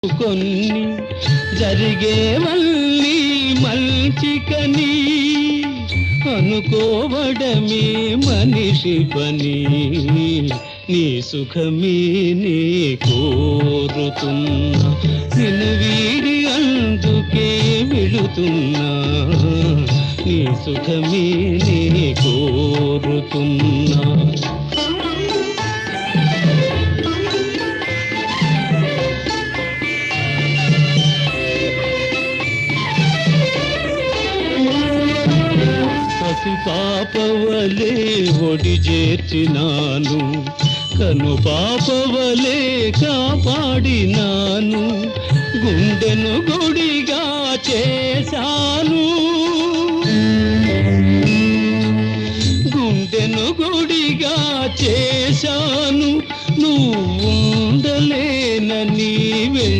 కొన్ని జరిగేవల్లి మంచికని అనుకోవడమే మనిషి పని. నీ సుఖమే నీ కోరుతున్నా, నిన్ను వీడి అందుకే వెళుతున్నా. నీ సుఖమే నీ కోరుతున్నా. పాపవలే ఒడి చేర్చినాను, కను పాపవలే కాపాడినాను. గుండెను గుడిగా చేశాను, గుండెను గుడిగా చేశాను. నువ్వు ఉండలేనని వెళ్ళి